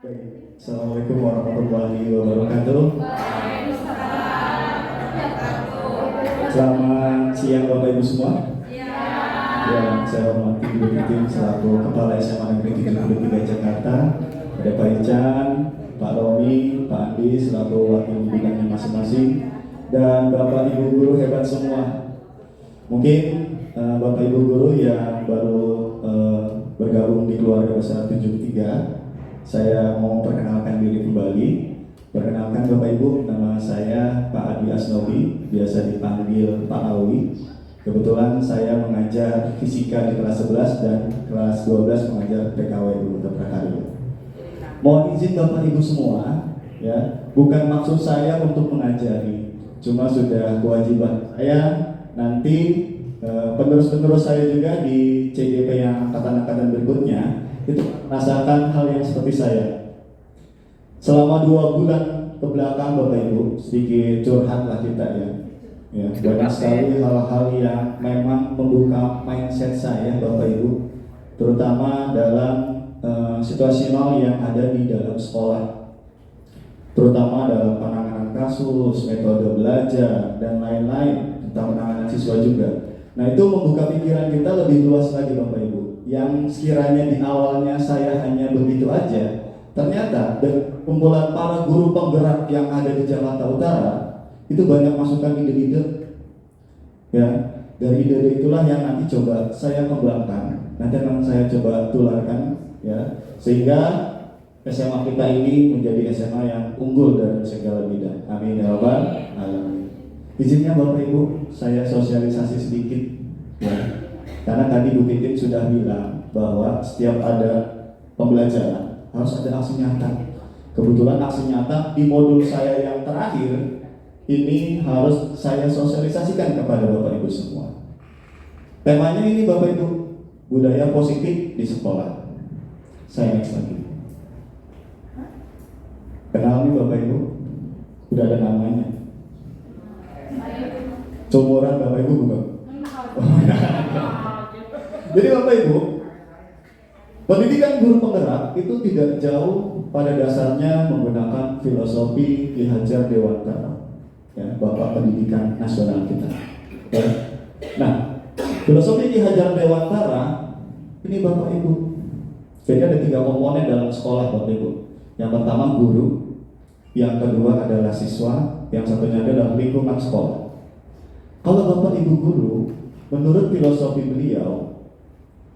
Baik. Assalamualaikum warahmatullahi wabarakatuh. Selamat siang Bapak Ibu semua. Yang saya hormati Ibu Titin selaku Kepala SMA Negeri 73 Jakarta. Ada Pak Ican, Pak Romi, Pak Andi selaku wakil bidangnya masing-masing, dan Bapak Ibu guru hebat semua. Mungkin Bapak Ibu guru yang baru bergabung di keluarga besar 73, saya mau perkenalkan diri kembali. Perkenalkan Bapak Ibu, nama saya Pak Adi Asnobi, biasa dipanggil Pak Awi. Kebetulan saya mengajar fisika di kelas 11 dan kelas 12 mengajar PKW di Kota Prakarya. Mohon izin Bapak Ibu semua, ya, bukan maksud saya untuk mengajari, cuma sudah kewajiban saya nanti penerus-penerus saya juga di CGP yang angkatan-angkatan berikutnya itu merasakan hal yang seperti saya. Selama 2 bulan ke belakang Bapak Ibu, sedikit curhat lah kita ya. Ya, banyak sekali hal-hal yang memang membuka mindset saya Bapak Ibu, terutama dalam situasional yang ada di dalam sekolah, terutama dalam penanganan kasus, metode belajar, dan lain-lain tentang penanganan siswa juga. Nah, itu membuka pikiran kita lebih luas lagi Bapak Ibu. Yang sekiranya di awalnya saya hanya begitu aja, ternyata dari kumpulan para guru penggerak yang ada di Jakarta Utara itu banyak masukan ide-ide. Ya, dari ide-ide itulah yang nanti coba saya kembangkan, nanti akan saya coba tularkan, ya, sehingga SMA kita ini menjadi SMA yang unggul dari segala bidang. Amin ya rabbal alamin. Izinnya Bapak Ibu, saya sosialisasi sedikit, ya. Karena tadi Bu Titin sudah bilang bahwa setiap ada pembelajaran harus ada aksi nyata. Kebetulan aksi nyata di modul saya yang terakhir ini harus saya sosialisasikan kepada Bapak Ibu semua. Temanya ini Bapak Ibu, budaya positif di sekolah. Saya next lagi. Kenal nih Bapak Ibu, udah ada namanya. Comoran Bapak Ibu bukan? Jadi Bapak Ibu, pendidikan guru penggerak itu tidak jauh pada dasarnya menggunakan filosofi Ki Hajar Dewantara, ya, Bapak Pendidikan Nasional kita. Ya. Nah, filosofi Ki Hajar Dewantara ini Bapak Ibu, jadi ada 3 komponen dalam sekolah Bapak Ibu. Yang pertama guru, yang kedua adalah siswa, yang satunya adalah lingkungan sekolah. Kalau Bapak Ibu guru, menurut filosofi beliau,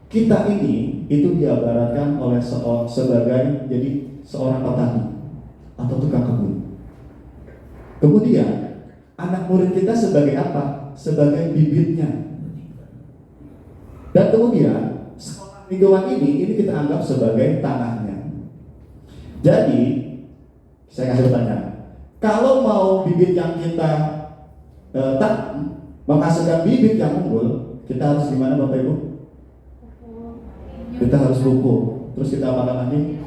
kita ini itu diabaratkan oleh sebagai jadi seorang petani atau tukang kebun. Kemudian anak murid kita sebagai apa? Sebagai bibitnya. Dan kemudian sekolah lingkungan ini kita anggap sebagai tanahnya. Jadi saya kasih pertanyaan, kalau mau bibit yang kita tanam menghasilkan bibit yang unggul, kita harus gimana Bapak Ibu? Kita harus pupuk, terus kita apa lagi?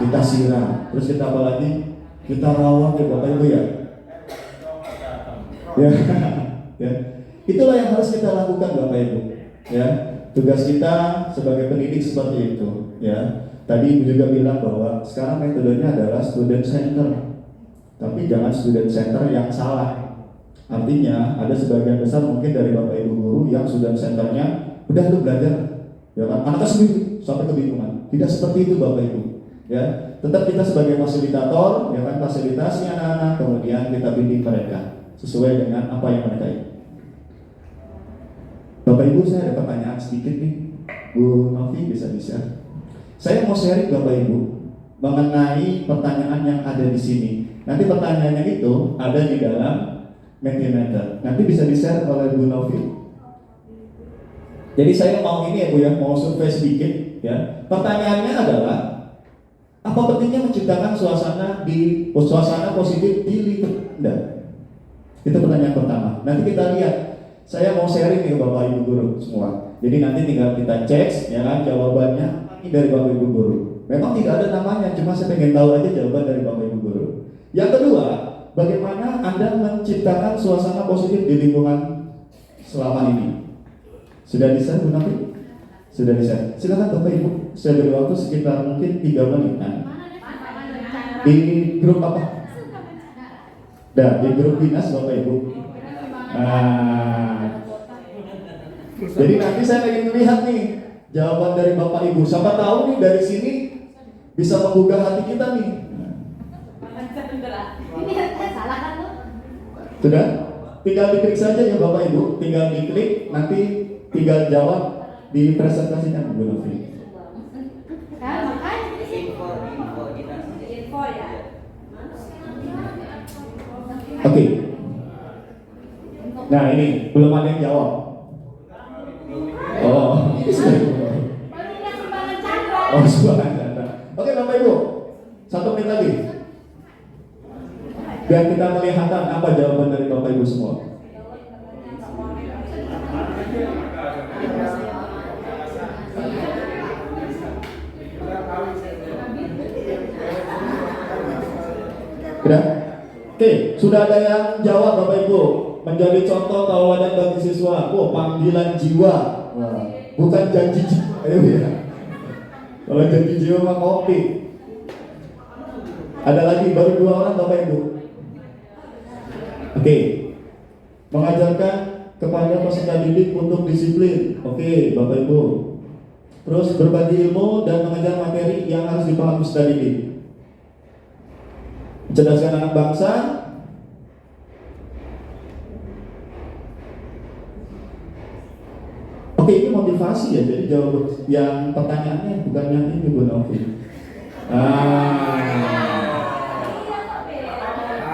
Kita siram, terus kita apa lagi? Kita rawat ya Bapak Ibu ya. Ya, ya. Itulah yang harus kita lakukan Bapak Ibu. Ya, tugas kita sebagai pendidik seperti itu. Ya, tadi Ibu juga bilang bahwa sekarang metodenya adalah student center, tapi jangan student center yang salah. Artinya ada sebagian besar mungkin dari Bapak Ibu guru yang student centernya udah lu belajar, ya kan, anaknya sendiri sampai kebingungan. Tidak seperti itu Bapak Ibu. Ya, tetap kita sebagai fasilitator, ya kan, fasilitasi anak-anak, kemudian kita bimbing mereka sesuai dengan apa yang mereka ingin. Bapak Ibu, saya ada pertanyaan sedikit nih. Bu Novi bisa share. Saya mau sharing Bapak Ibu mengenai pertanyaan yang ada di sini. Nanti pertanyaannya itu ada di dalam Mentimeter. Nanti bisa di-share oleh Bu Novi. Jadi saya mau ini ya Bu ya, mau survei sedikit ya. Pertanyaannya adalah, apa pentingnya menciptakan suasana positif di lingkungan Anda? Itu pertanyaan pertama. Nanti kita lihat. Saya mau sharing nih Bapak Ibu guru semua. Jadi nanti tinggal kita cek ya kan jawabannya ini dari Bapak Ibu guru. Memang tidak ada namanya, cuma saya pengen tahu aja jawaban dari Bapak Ibu guru. Yang kedua, bagaimana Anda menciptakan suasana positif di lingkungan selama ini? Sudah di-share Bu Nafi? Sudah di-share. Silakan Bapak Ibu, saya beri waktu sekitar mungkin 3 menitan. Di grup apa? Di grup dinas Bapak Ibu. Nah, jadi nanti saya ingin melihat nih jawaban dari Bapak Ibu. Siapa tahu nih dari sini bisa menggugah hati kita nih. Salah kan lu? Sudah? Tinggal diklik saja ya Bapak Ibu. Tinggal diklik, nanti tinggal jawab, dipresentasikan Bu Novi. Kan makanya info ya. Oke. Nah ini belum ada yang jawab. Oh, ini sudah. Oh, Sumbangan Chandra. Oke Bapak Ibu, 1 menit lagi. Biar kita melihat apa jawaban dari Bapak Ibu semua. Sudah? Oke, sudah ada yang jawab Bapak Ibu. Menjadi contoh tauladan bagi siswa. Oh, panggilan jiwa. Wah, bukan janji jiwa. Ayo ya. Kalau janji jiwa mah kopi. Ada lagi baru 2 orang Bapak Ibu. Oke. Mengajarkan kepada peserta didik untuk disiplin. Oke, Bapak Ibu. Terus berbagi ilmu dan mengajar materi yang harus dipahami peserta didik. Mencerdaskan anak bangsa. Oke, ini motivasi ya. Jadi jawab yang pertanyaannya bukan yang ini Bu Novi.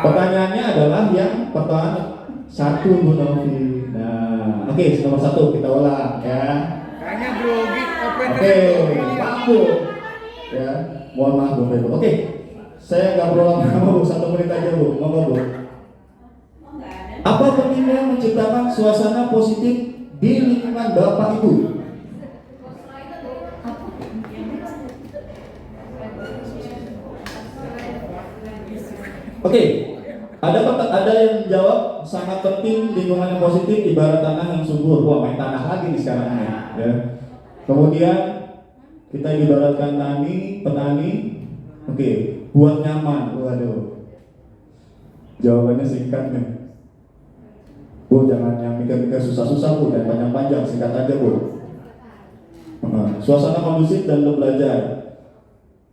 Pertanyaannya adalah yang pertanyaan 1 Bu Novi. Nah, oke, nomor 1 kita ulang ya. Kayaknya grogi. Oke, maaf Bu. Ya, mohon maaf Bu. Oke, saya nggak perlu lama Bu, 1 menit aja Bu. Monggo Bu. Apa pentingnya menciptakan suasana positif di lingkungan Bapak Ibu? Oke, ada yang jawab sangat penting lingkungan yang positif ibarat tanah yang subur. Wah, main tanah lagi nih sekarang ya. Kemudian kita ibaratkan petani. Oke, buat nyaman. Waduh. Jawabannya singkat nih. Bu, jangan yang mikir-mikir susah-susah Bu, dan panjang-panjang, singkat aja Bu. Suasana kondusif dan untuk belajar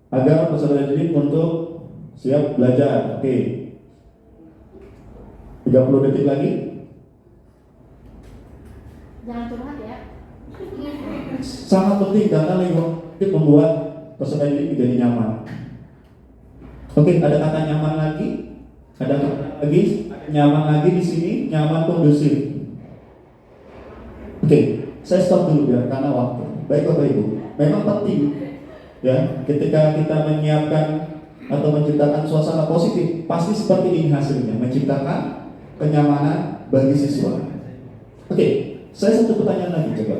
agar peserta didik untuk siap belajar. Oke. 30 detik lagi. Jangan curhat ya. Sangat penting karena lingkungan membuat peserta didik menjadi nyaman. Oke, ada kata nyaman lagi. Ada kata lagi nyaman lagi di sini, nyaman kondusif. Oke, saya stop dulu ya karena waktu. Baik Bapak Ibu, memang penting ya ketika kita menyiapkan atau menciptakan suasana positif, pasti seperti ini hasilnya, menciptakan kenyamanan bagi siswa. Oke, saya 1 pertanyaan lagi coba.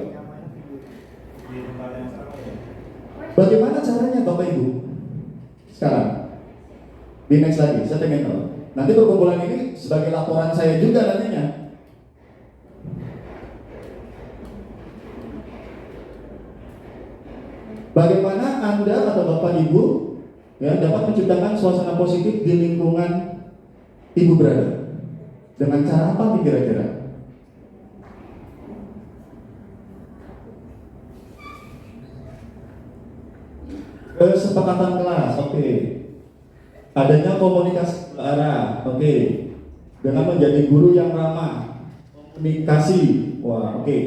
Bagaimana caranya Bapak Ibu? Sekarang di next lagi, saya pengen tahu. Nanti perkumpulan ini sebagai laporan saya juga nantinya. Bagaimana Anda atau Bapak Ibu ya dapat menciptakan suasana positif di lingkungan Ibu berada? Dengan cara apa nih kira-kira? Kesepakatan kelas, oke. Adanya komunikasi arah, oke. Dengan menjadi guru yang ramah, komunikasi, wah, oke.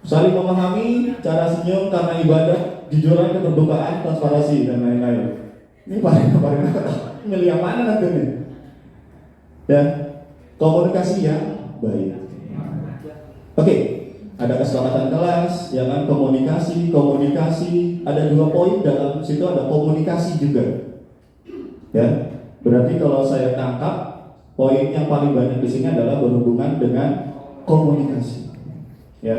Saling memahami, cara senyum karena ibadah, jujuran, keterbukaan, transparansi dan lain-lain. Ini paling milih yang mana nanti nih? Ya, komunikasi yang baik. Oke, ada kesepakatan kelas, ya kan, komunikasi. Ada 2 poin dalam situ, ada komunikasi juga. Ya, berarti kalau saya tangkap poin yang paling banyak di sini adalah berhubungan dengan komunikasi. Ya,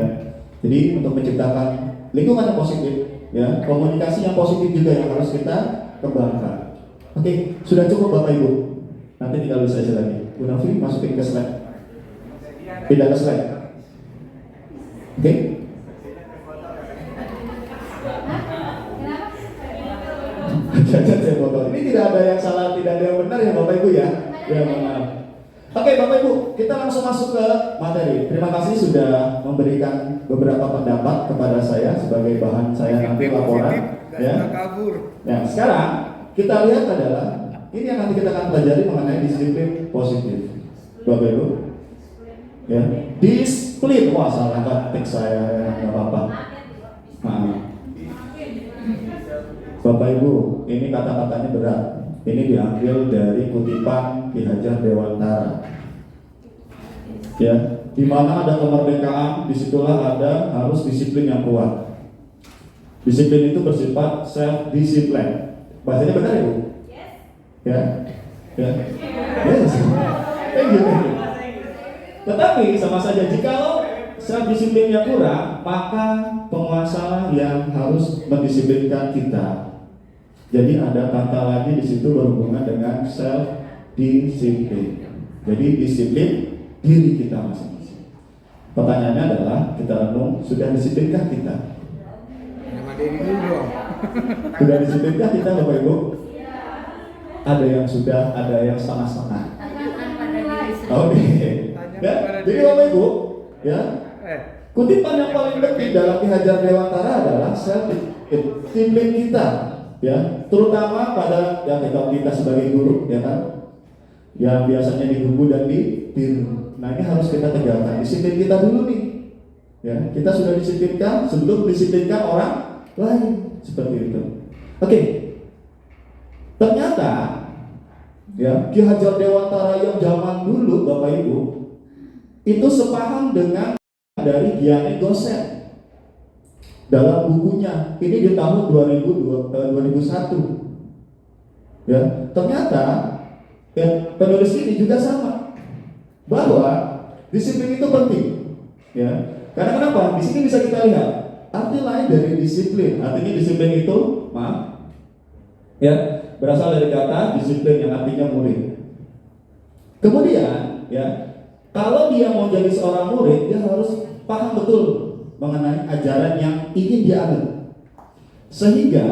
jadi untuk menciptakan lingkungan yang positif, ya, komunikasi yang positif juga yang harus kita kembangkan. Oke, sudah cukup Bapak Ibu. Nanti tinggal bisa aja lagi. Bu Novi masukin ke slide. Pindah ke slide. Oke. Jajan saya botol. Ini tidak ada yang salah, tidak ada yang benar ya Bapak Ibu ya. Ya benar. Oke Bapak Ibu, kita langsung masuk ke materi. Terima kasih sudah memberikan beberapa pendapat kepada saya sebagai bahan saya nanti laporan. Ya. Ya, sekarang kita lihat adalah ini yang nanti kita akan pelajari mengenai disiplin positif. Bapak Ibu. Ya, disiplin. Wah, salah ketik saya, nggak apa-apa. Maaf. Bapak Ibu, ini kata-katanya berat. Ini diambil dari kutipan Ki Hajar Dewantara. Ya, di mana ada kemerdekaan, disitulah ada harus disiplin yang kuat. Disiplin itu bersifat self discipline. Bahasanya benar Ibu? Ya, ya, yes. Thank you. Tetapi sama saja jikalau self disiplinnya kurang, maka penguasa yang harus mendisiplinkan kita. Jadi ada kata lagi di situ berhubungan dengan self disiplin. Jadi disiplin diri kita masing-masing. Pertanyaannya adalah kita renung, sudah disiplinkah kita? Nama diri dulu dong. Sudah disiplinkah kita Bapak Ibu? Ada yang sudah, ada yang setengah-setengah. Oke. Ya, jadi Bapak Ibu, ya. Kutipan yang paling penting dalam Ki Hajar Dewantara adalah self disiplin kita. Ya, terutama pada yang kita sebagai guru, ya kan, yang biasanya di buku dan di tiru. Nah ini harus kita tegakkan disiplin kita dulu nih. Ya, kita sudah disiplinkan sebelum disiplinkan orang lain seperti itu. Oke, ternyata ya Ki Hajar Dewantara yang zaman dulu Bapak Ibu itu sepaham dengan dari Giani Gosen. Dalam bukunya ini di tahun 2001 ya, ternyata ya, penulis ini juga sama bahwa disiplin itu penting ya, karena kenapa? Di sini bisa kita lihat arti lain dari disiplin. Artinya disiplin itu ya berasal dari kata disiplin yang artinya murid. Kemudian ya, kalau dia mau jadi seorang murid, dia harus paham betul mengenai ajaran yang ingin dia ambil, sehingga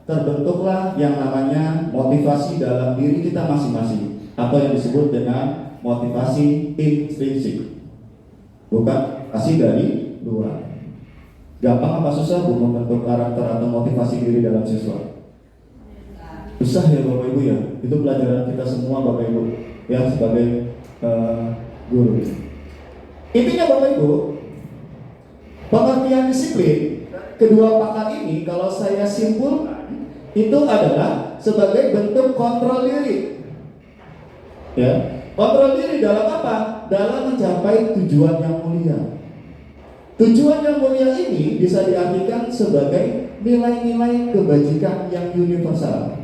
terbentuklah yang namanya motivasi dalam diri kita masing-masing, atau yang disebut dengan motivasi intrinsik, bukan motivasi dari luar. Gampang apa susah Bu membentuk karakter atau motivasi diri dalam siswa? Susah ya Bapak Ibu ya. Itu pelajaran kita semua Bapak Ibu ya, sebagai guru. Intinya Bapak Ibu, pengertian disiplin kedua pakar ini kalau saya simpulkan itu adalah sebagai bentuk kontrol diri. Ya, kontrol diri dalam apa? Dalam mencapai tujuan yang mulia. Tujuan yang mulia ini bisa diartikan sebagai nilai-nilai kebajikan yang universal.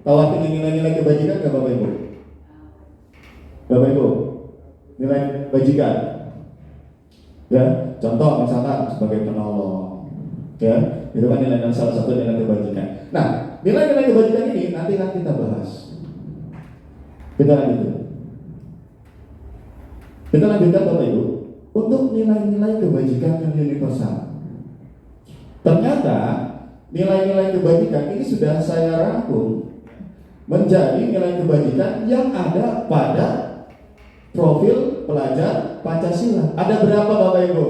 Tahu arti nilai-nilai kebajikan nggak Bapak Ibu? Bapak Ibu, nilai kebajikan. Ya, contoh misalkan sebagai penolong, ya, itu kan nilai salah satu nilai kebajikan. Nah, nilai-nilai kebajikan ini nanti akan kita bahas. Kita lanjutkan Bapak Ibu untuk nilai-nilai kebajikan yang universal. Ternyata nilai-nilai kebajikan ini sudah saya rangkum menjadi nilai kebajikan yang ada pada profil pelajar Pancasila. Ada berapa Bapak Ibu?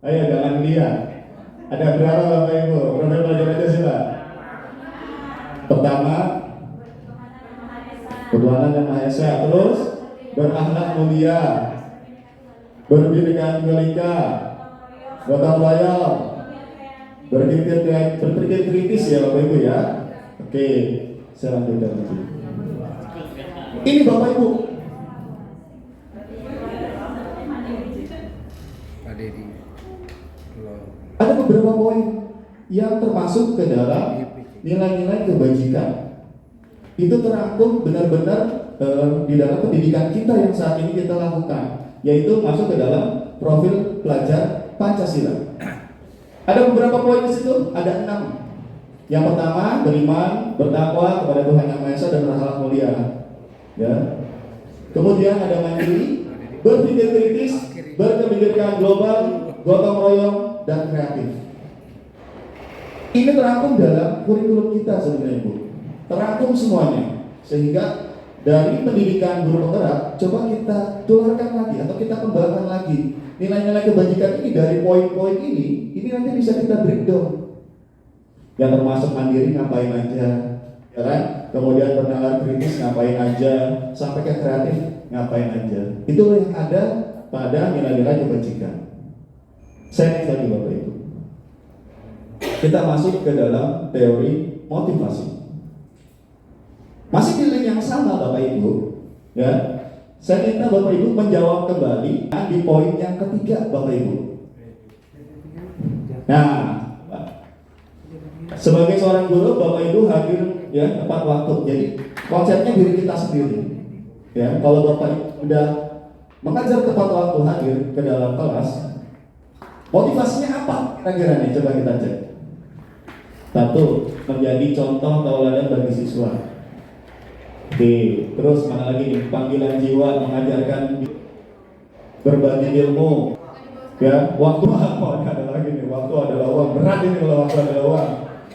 Ayo jangan lihat. Ada berapa Bapak Ibu profil pelajar Pancasila? Pertama, ketuhanan yang Maha Esa. Terus berakhlak mulia, berbhinneka tunggal ika, gotong royong, berpikir kritis ya Bapak Ibu ya. Oke, saya lanjutkan lagi. Ini Bapak Ibu, ada beberapa poin yang termasuk ke dalam nilai-nilai kebajikan. Itu terangkum benar-benar di dalam pendidikan kita yang saat ini kita lakukan, yaitu masuk ke dalam profil pelajar Pancasila. Ada beberapa poin di situ, ada 6. Yang pertama, beriman, bertakwa kepada Tuhan Yang Maha Esa dan berakhlak mulia. Ya. Kemudian ada mandiri, berpikir kritis, berkebijakan global, gotong royong, dan kreatif. Ini terangkum dalam kurikulum kita sebenarnya Bu. terangkum semuanya. Sehingga dari pendidikan guru penggerak, coba kita tularkan lagi atau kita kembangkan lagi nilai-nilai kebajikan ini dari poin-poin ini nanti bisa kita breakdown. Yang termasuk mandiri ngapain aja, ya kan? Kemudian bernalar kritis ngapain aja, sampai ke kreatif ngapain aja. Itulah yang ada pada nilai-nilai kebajikan. Saya next lagi Bapak Ibu. Kita masuk ke dalam teori motivasi. Masih di link yang sama Bapak Ibu, ya. Saya minta Bapak Ibu menjawab kembali di poin yang ketiga Bapak Ibu. Nah, sebagai seorang guru Bapak Ibu hadir ya tepat waktu. Jadi konsepnya diri kita sendiri. Ya, kalau Bapak Ibu sudah mengajar tepat waktu hadir ke dalam kelas, motivasinya apa? Kira-kira nih coba kita cek. Satu, menjadi contoh tauladan bagi siswa. Oke, terus mana lagi nih? Panggilan jiwa, mengajarkan berbagi ilmu. Ya, waktu apa? Ada lagi nih, waktu adalah uang. Berat ini kalau waktu adalah uang.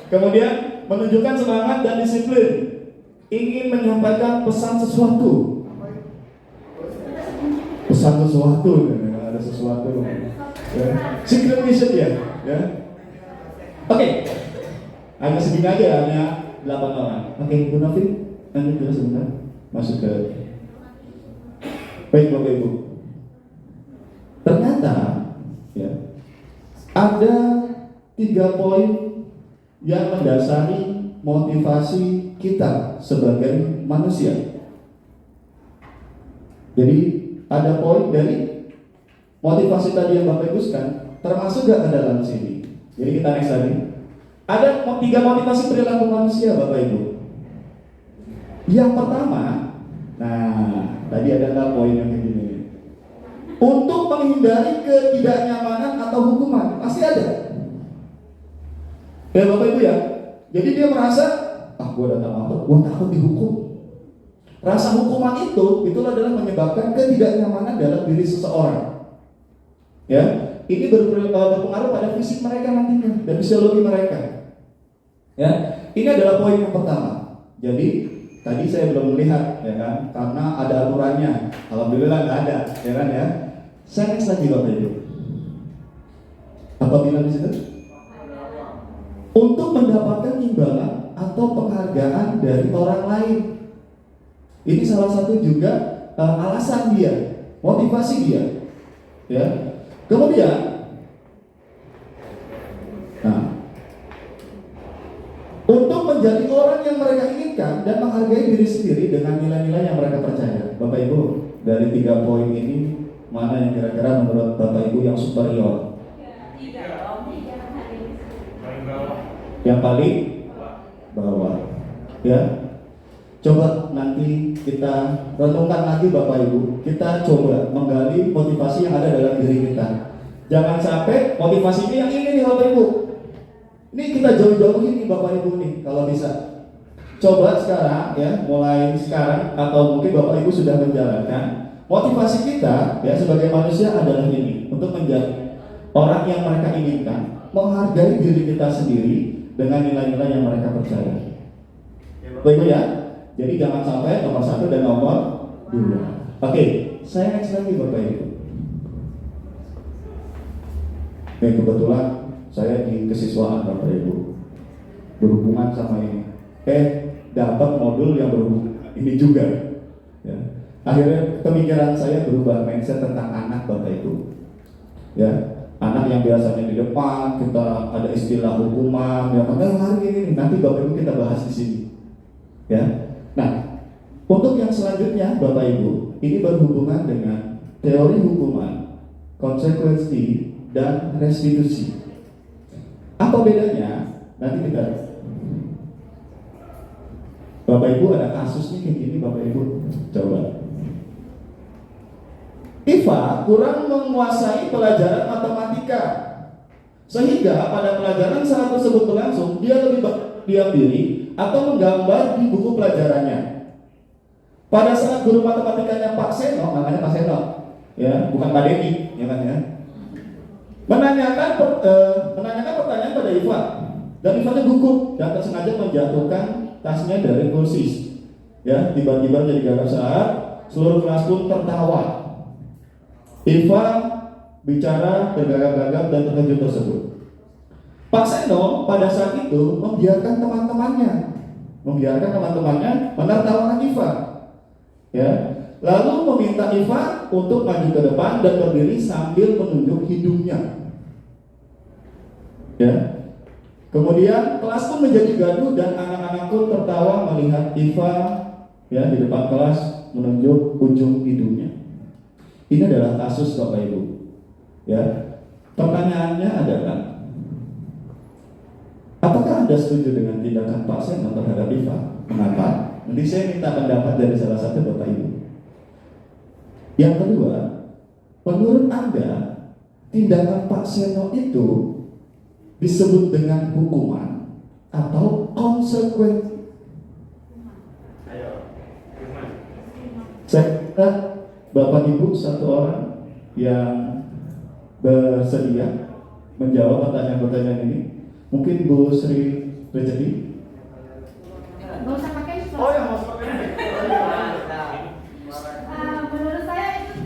Kemudian menunjukkan semangat dan disiplin. Ingin menyampaikan pesan sesuatu. Pesan sesuatu, ada sesuatu. Ya. Secret mission ya. Oke. Hanya segini aja, hanya 8 orang. Oke, Bu Novi, lanjut dulu sebentar. Masuk ke. Baik Bapak Ibu. Ternyata, ya, ada 3 poin yang mendasari motivasi kita sebagai manusia. Jadi ada poin dari motivasi tadi yang Bapak Ibu sebutkan, termasuk gak ke dalam sini. Jadi kita next lagi. Ada 3 motivasi perilaku manusia Bapak Ibu. Yang pertama, nah tadi adalah poin yang begini. Untuk menghindari ketidaknyamanan atau hukuman, pasti ada. Ya Bapak Ibu ya. Jadi dia merasa, gue takut dihukum. Rasa hukuman itulah adalah menyebabkan ketidaknyamanan dalam diri seseorang. Ya, ini berpengaruh pada fisik mereka nantinya dan fisiologi mereka. Ya, ini adalah poin yang pertama. Jadi tadi saya belum melihat, ya kan, karena ada aturannya. Alhamdulillah nggak ada, ya kan ya. Saya next lagi Bapak Ibu. Apa bilang di situ? Untuk mendapatkan imbalan atau penghargaan dari orang lain. Ini salah satu juga alasan dia, motivasi dia. Ya. Kemudian, untuk menjadi orang yang mereka inginkan dan menghargai diri sendiri dengan nilai-nilai yang mereka percaya. Bapak Ibu, dari 3 poin ini mana yang kira-kira menurut Bapak Ibu yang superior? Yang paling bawah. Ya. Coba nanti kita renungkan lagi Bapak Ibu. Kita coba menggali motivasi yang ada dalam diri kita. Jangan sampai motivasi ini yang ini nih Bapak Ibu. Ini kita jauh-jauhin nih Bapak Ibu nih kalau bisa. Coba sekarang ya, mulai sekarang atau mungkin Bapak Ibu sudah menjalankan. Motivasi kita ya sebagai manusia adalah ini, untuk menjadi orang yang mereka inginkan, menghargai diri kita sendiri dengan nilai-nilai yang mereka percaya. Bapak Ibu ya. Jadi jangan sampai nomor 1 dan nomor 2. Oke, saya next lagi Bapak Ibu. Kebetulan saya di kesiswaan Bapak Ibu, berhubungan sama ini. Dapat modul yang berhubungan ini juga. Ya. Akhirnya pemikiran saya berubah, mindset tentang anak Bapak Ibu. Ya, anak yang biasanya di depan kita ada istilah hukuman, ya hari ini nanti Bapak Ibu kita bahas di sini. Ya. Nah, untuk yang selanjutnya Bapak Ibu, ini berhubungan dengan teori hukuman, konsekuensi, dan restitusi. Apa bedanya? Nanti kita Bapak Ibu ada kasusnya kayak gini Bapak Ibu. Coba. Iva kurang menguasai pelajaran matematika, sehingga pada pelajaran saat tersebut berlangsung dia lebih diam diri atau menggambar di buku pelajarannya. Pada saat guru matematikanya Pak Seno, namanya Pak Seno, ya, bukan Pak Dedi, ya kan ya, menanyakan pertanyaan pada Iva, dan Iva gugup dan tersengaja menjatuhkan tasnya dari kursi. Ya, tiba-tiba jadi gagap saat seluruh kelas pun tertawa. Iva bicara tergagap-gagap dan terkejut tersebut. Pak Seno pada saat itu membiarkan teman-temannya menertawakan Iva. Ya, lalu meminta Iva untuk maju ke depan dan berdiri sambil menunjuk hidungnya. Ya. Kemudian kelas pun menjadi gaduh dan anak-anak pun tertawa melihat Iva ya di depan kelas menunjuk ujung hidungnya. Ini adalah kasus Bapak Ibu. Ya. Pertanyaannya adalah, apakah Anda setuju dengan tindakan Pak Seno terhadap Iva? Mengapa? Nanti saya minta pendapat dari salah satu Bapak Ibu. Yang kedua, menurut Anda tindakan Pak Seno itu disebut dengan hukuman atau konsekuensi? Saya kira Bapak Ibu satu orang yang bersedia menjawab pertanyaan-pertanyaan ini. Mungkin Bu Sri Rezeki. Nggak usah pakai itu. Oh ya, mau pakai ini. Menurut saya itu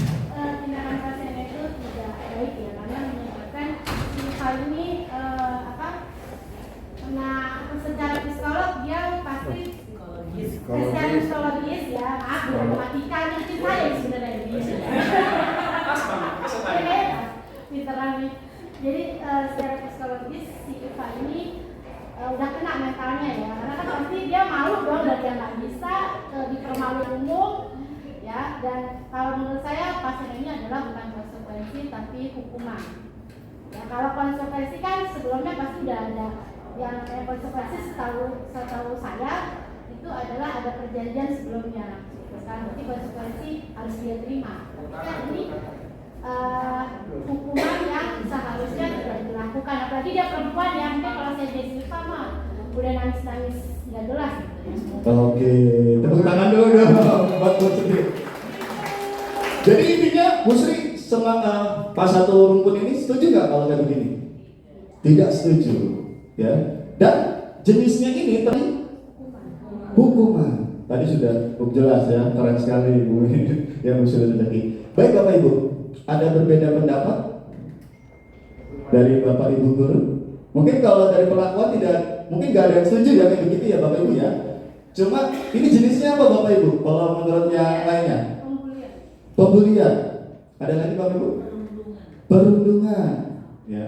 tindakan pasien itu tidak baik ya, karena menyebabkan Iva ini karena secara psikolog dia pasti secara psikologis ya, maaf matematika itu saya sebenarnya ini. Pinteran nih. Jadi secara psikologis si Iva ini udah kena mentalnya ya, karena kan pasti dia malu dong dan dia nggak bisa dipermalukan umum ya. Dan kalau menurut saya pasien ini adalah bukan konsekuensi tapi hukuman ya. Kalau konsekuensi kan sebelumnya pasti udah ada yang namanya konsekuensi. Setahu saya itu adalah ada perjanjian sebelumnya. Sekarang berarti konsekuensi harus dia terima. Tapi ini hukuman yang seharusnya tidak dilakukan. Apalagi dia perempuan ya, mungkin kalau saya jadi Iva mah udah nangis-nangis nggak jelas gitu. Oke, tepuk tangan dulu dong buat Bu Sri. Jadi intinya Bu Sri pas satu rumpun ini setuju nggak kalau kayak begini? Tidak setuju, ya. Dan jenisnya ini tadi hukuman. Tadi sudah jelas ya, keren sekali Bu yang Bu Sri Rezeki. Baik Bapak Ibu, ada berbeda pendapat dari Bapak Ibu guru? Mungkin kalau dari pelakuan tidak, mungkin nggak ada yang setuju ya kayak begitu ya Bapak Ibu ya. Cuma ini jenisnya apa Bapak Ibu? Kalau menurut yang lainnya? Pembulian. Ada lagi Bapak Ibu? Perundungan. Ya.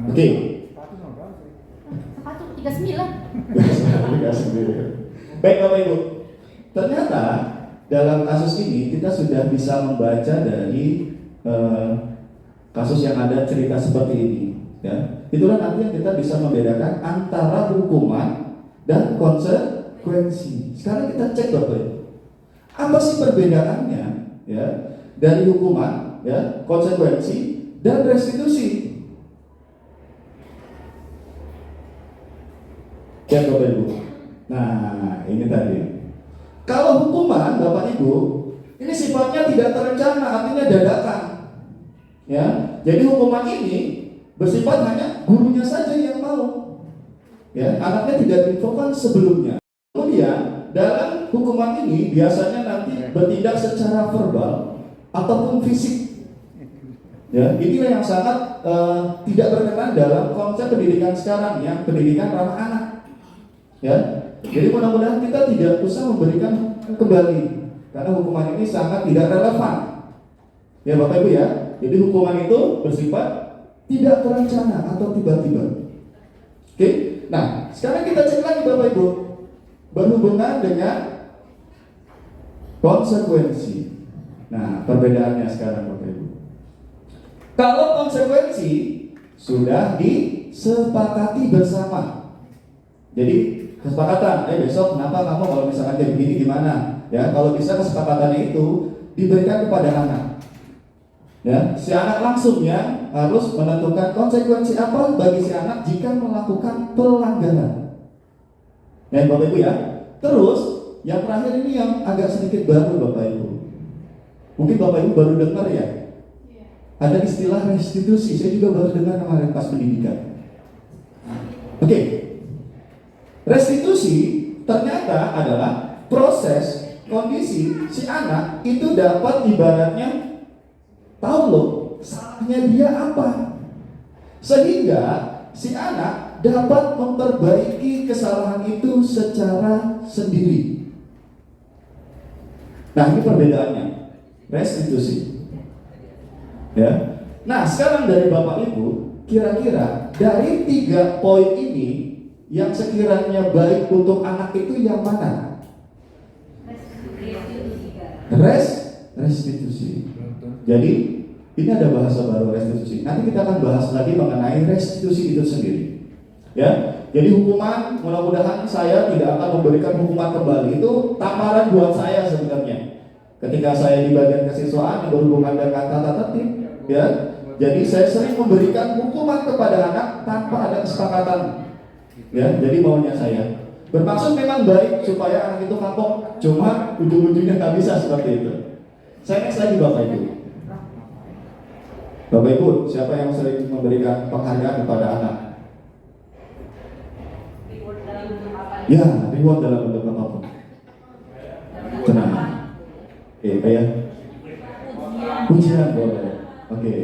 Oke. Sepatu 39. Baik Bapak Ibu. Ternyata dalam kasus ini kita sudah bisa membaca dari kasus yang ada cerita seperti ini. Ya. Itulah nanti yang kita bisa membedakan antara hukuman dan konsekuensi. Sekarang kita cek Bapak Ibu. Apa sih perbedaannya ya dari hukuman, ya, konsekuensi dan restitusi? Ya Bapak Ibu. Nah, ini tadi. Kalau hukuman Bapak Ibu, ini sifatnya tidak terencana, artinya dadakan. Ya. Jadi hukuman ini bersifat hanya gurunya saja yang mau. Ya, anaknya tidak diinfokan sebelumnya. Kemudian dalam hukuman ini biasanya nanti bertindak secara verbal ataupun fisik. Ya, inilah yang sangat tidak berkenan dalam konsep pendidikan sekarang, yang pendidikan ramah anak. Ya, jadi mudah-mudahan kita tidak usah memberikan kembali, karena hukuman ini sangat tidak relevan. Ya Bapak Ibu ya, jadi hukuman itu bersifat tidak terencana atau tiba-tiba. Oke, nah sekarang kita cek lagi Bapak Ibu, berhubungan dengan konsekuensi. Nah, perbedaannya sekarang Bapak Ibu. Kalau konsekuensi sudah disepakati bersama. Jadi kesepakatan, besok kenapa kamu kalau misalkan kayak begini gimana? Ya, kalau bisa kesepakatannya itu diberikan kepada anak. Ya, si anak langsungnya harus menentukan konsekuensi apa bagi si anak jika melakukan pelanggaran. Ya Bapak Ibu ya. Terus yang terakhir ini yang agak sedikit baru Bapak Ibu. Mungkin Bapak Ibu baru dengar ya. Ada istilah restitusi. Saya juga baru dengar kemarin pas pendidikan. Oke. Restitusi ternyata adalah proses kondisi si anak itu dapat ibaratnya tahu loh salahnya dia apa, sehingga si anak dapat memperbaiki kesalahan itu secara sendiri. Nah, ini perbedaannya, restitusi. Ya. Nah, sekarang dari Bapak Ibu, kira-kira dari 3 poin ini yang sekiranya baik untuk anak itu yang mana? Restitusi. Jadi ini ada bahasa baru, restitusi. Nanti kita akan bahas lagi mengenai restitusi itu sendiri. Ya, jadi hukuman, mudah-mudahan saya tidak akan memberikan hukuman kembali. Itu tamparan buat saya sebenarnya. Ketika saya di bagian kesiswaan yang berhubungan dengan tata tertib, ya, jadi saya sering memberikan hukuman kepada anak tanpa ada kesepakatan. Ya, jadi maunya saya bermaksud memang baik supaya anak itu kapok, cuma ujung-ujungnya nggak bisa seperti itu. Saya next lagi Bapak Ibu. Bapak Ibu, siapa yang sering memberikan penghargaan kepada anak? Ya, reward dalam bentuk apapun. Tenang. Oke, ya. Pujian boleh. Oke.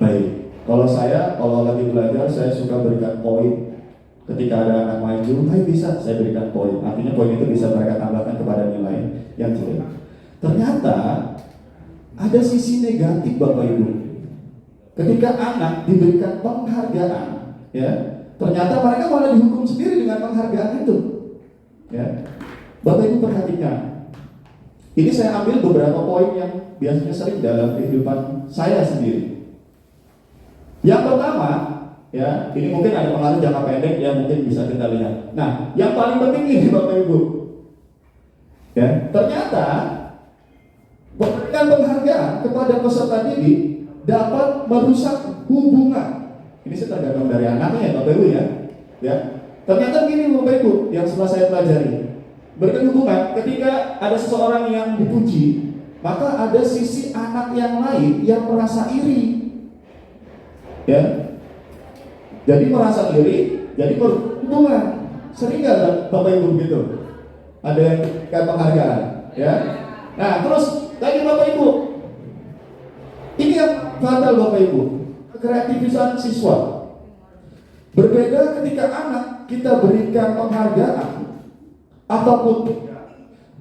Baik. Kalau lagi belajar, saya suka berikan poin. Ketika ada anak maju, hai bisa, saya berikan poin. Artinya poin itu bisa mereka tambahkan kepada nilai yang jelek. Ternyata ada sisi negatif Bapak Ibu. Ketika anak diberikan penghargaan, ya, ternyata mereka malah dihukum sendiri dengan penghargaan itu. Ya. Bapak Ibu perhatikan. Ini saya ambil beberapa poin yang biasanya sering dalam kehidupan saya sendiri. Yang pertama, ya, ini mungkin ada pengaruh jangka pendek yang mungkin bisa kita lihat. Nah, yang paling penting ini Bapak Ibu, ya, ternyata memberikan penghargaan kepada peserta didik dapat merusak hubungan. Ini saya tergantung dari anaknya ya Bapak Ibu ya. Ya, ternyata gini Bapak Ibu yang setelah saya pelajari, berikan hubungan ketika ada seseorang yang dipuji, maka ada sisi anak yang lain yang merasa iri. Ya. Jadi merasa iri, jadi berhubungan. Sering nggak Bapak Ibu gitu? Ada yang berikan penghargaan, ya. Nah, terus lagi Bapak Ibu, ini yang fatal Bapak Ibu, kreativitas siswa. Berbeda ketika anak kita berikan penghargaan ataupun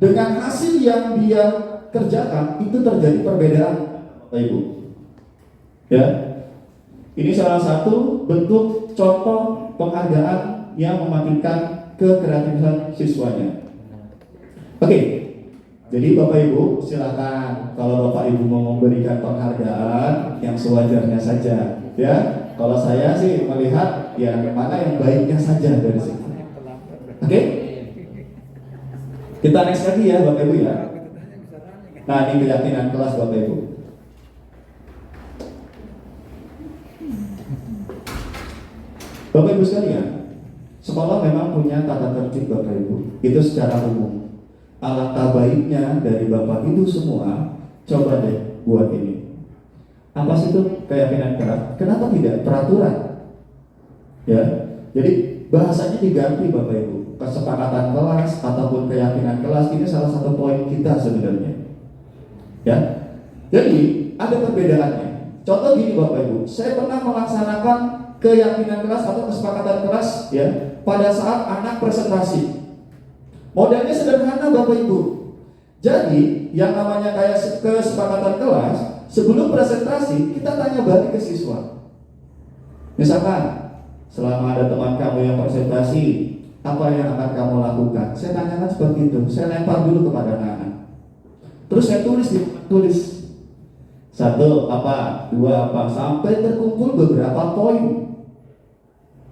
dengan hasil yang dia kerjakan, itu terjadi perbedaan Bapak Ibu. Ya. Ini salah satu bentuk contoh penghargaan yang mematikan kekreatifan siswanya. Oke, jadi Bapak Ibu silakan kalau Bapak Ibu mau memberikan penghargaan yang sewajarnya saja, ya. Kalau saya sih melihat ya mana yang baiknya saja dari situ. Oke, kita next lagi ya Bapak Ibu ya. Nah, ini keyakinan kelas Bapak Ibu. Bapak Ibu sekalian, sekolah memang punya tata tertib Bapak Ibu. Itu secara umum. Alangkah baiknya dari Bapak Ibu semua, coba deh buat ini. Apa sih itu keyakinan keras? Kenapa tidak peraturan? Ya, jadi bahasanya diganti Bapak Ibu. Kesepakatan kelas ataupun keyakinan kelas ini salah satu poin kita sebenarnya. Ya, jadi ada perbedaannya. Contoh gini Bapak Ibu, saya pernah melaksanakan keyakinan kelas atau kesepakatan kelas ya pada saat anak presentasi. Modelnya sederhana Bapak Ibu. Jadi yang namanya kayak kesepakatan kelas, sebelum presentasi kita tanya balik ke siswa. Misalkan selama ada teman kamu yang presentasi, apa yang akan kamu lakukan? Saya tanyakan seperti itu. Saya lempar dulu kepada anak-anak. Terus saya tulis 1 apa, 2 apa, sampai terkumpul beberapa poin.